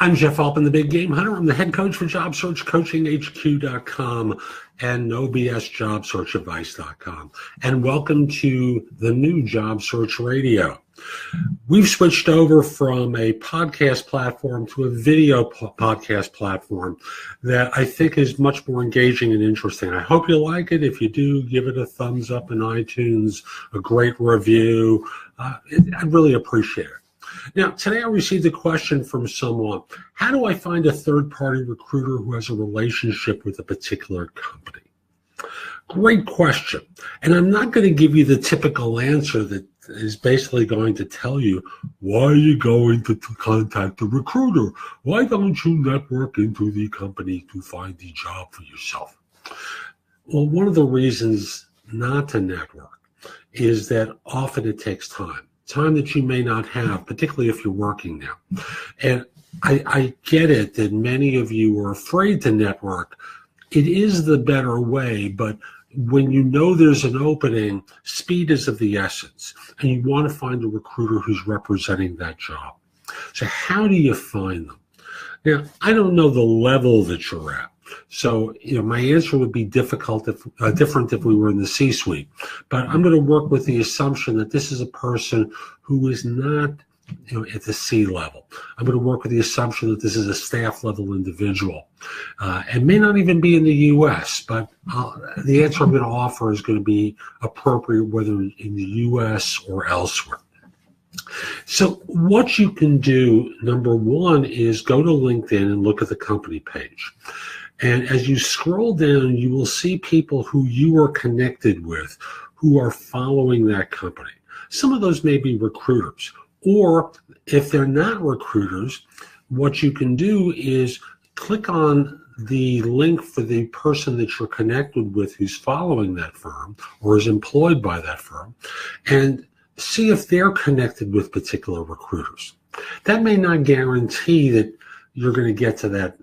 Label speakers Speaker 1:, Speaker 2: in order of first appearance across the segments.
Speaker 1: I'm Jeff Altman, the Big Game Hunter. I'm the head coach for JobSearchCoachingHQ.com and NoBSJobSearchAdvice.com. And welcome to the new Job Search Radio. We've switched over from a podcast platform to a video podcast platform that I think is much more engaging and interesting. I hope you like it. If you do, give it a thumbs up in iTunes, a great review. I'd really appreciate it. Now, today I received a question from someone. How do I find a third-party recruiter who has a relationship with a particular company? Great question. And I'm not going to give you the typical answer that is basically going to tell you, why are you going to contact the recruiter? Why don't you network into the company to find the job for yourself? Well, one of the reasons not to network is that often it takes time that you may not have, particularly if you're working now. And I get it that many of you are afraid to network. It is the better way, but when you know there's an opening, speed is of the essence, and you want to find a recruiter who's representing that job. So how do you find them? Now, I don't know the level that you're at. So, my answer would be different if we were in the C-suite. But I'm going to work with the assumption that this is a person who is not, at the C level. I'm going to work with the assumption that this is a staff level individual, and may not even be in the U.S. But the answer I'm going to offer is going to be appropriate whether in the U.S. or elsewhere. So what you can do, number one, is go to LinkedIn and look at the company page. And as you scroll down, you will see people who you are connected with who are following that company. Some of those may be recruiters, or if they're not recruiters, what you can do is click on the link for the person that you're connected with who's following that firm or is employed by that firm, and see if they're connected with particular recruiters. That may not guarantee that you're going to get to the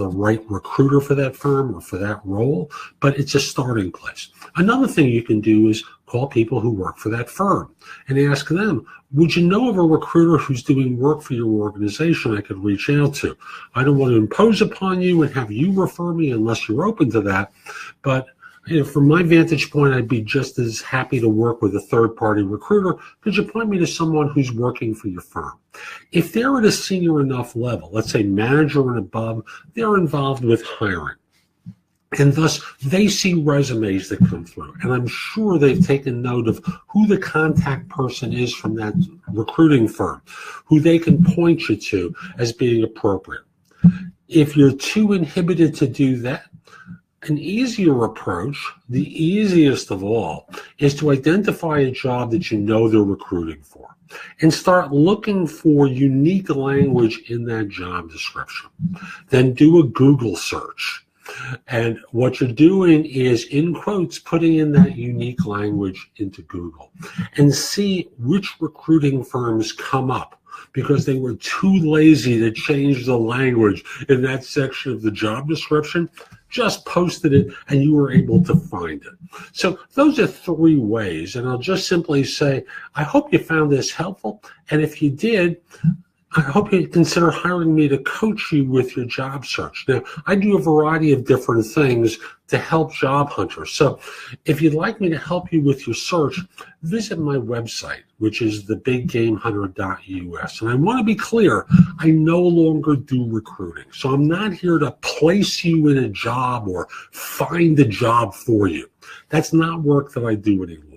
Speaker 1: right recruiter for that firm or for that role, but it's a starting place. Another thing you can do is call people who work for that firm and ask them, would you know of a recruiter who's doing work for your organization I could reach out to? I don't want to impose upon you and have you refer me unless you're open to that, but from my vantage point, I'd be just as happy to work with a third-party recruiter. Could you point me to someone who's working for your firm? If they're at a senior enough level, let's say manager and above, they're involved with hiring. And thus, they see resumes that come through. And I'm sure they've taken note of who the contact person is from that recruiting firm, who they can point you to as being appropriate. If you're too inhibited to do that, an easier approach, the easiest of all, is to identify a job that you know they're recruiting for and start looking for unique language in that job description. Then do a Google search. And what you're doing is, in quotes, putting in that unique language into Google and see which recruiting firms come up, because they were too lazy to change the language in that section of the job description, just posted it, and you were able to find it. So those are three ways, and I'll just simply say, I hope you found this helpful, and if you did, I hope you consider hiring me to coach you with your job search. Now, I do a variety of different things to help job hunters. So if you'd like me to help you with your search, visit my website, which is thebiggamehunter.us. And I want to be clear, I no longer do recruiting. So I'm not here to place you in a job or find a job for you. That's not work that I do anymore.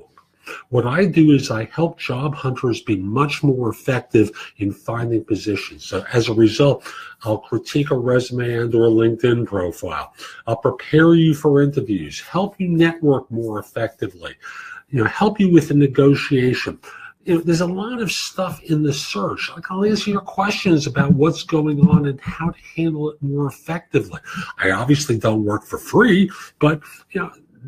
Speaker 1: What I do is I help job hunters be much more effective in finding positions. So as a result, I'll critique a resume and or a LinkedIn profile. I'll prepare you for interviews, help you network more effectively, help you with the negotiation. There's a lot of stuff in the search. Like, I'll answer your questions about what's going on and how to handle it more effectively. I obviously don't work for free, but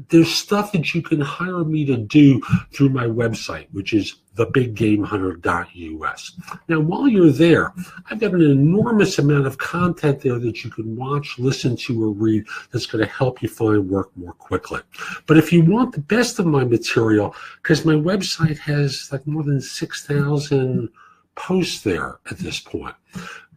Speaker 1: there's stuff that you can hire me to do through my website, which is thebiggamehunter.us. Now, while you're there, I've got an enormous amount of content there that you can watch, listen to, or read that's going to help you find work more quickly. But if you want the best of my material, because my website has like more than 6,000 posts there at this point,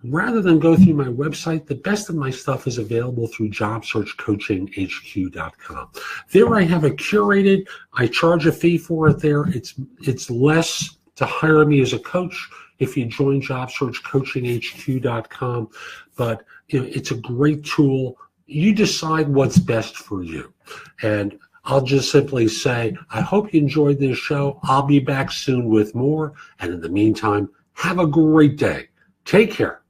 Speaker 1: rather than go through my website, the best of my stuff is available through jobsearchcoachinghq.com. There I have it curated. I charge a fee for it there. It's less to hire me as a coach if you join jobsearchcoachinghq.com, but it's a great tool. You decide what's best for you. And I'll just simply say, I hope you enjoyed this show. I'll be back soon with more. And in the meantime, have a great day. Take care.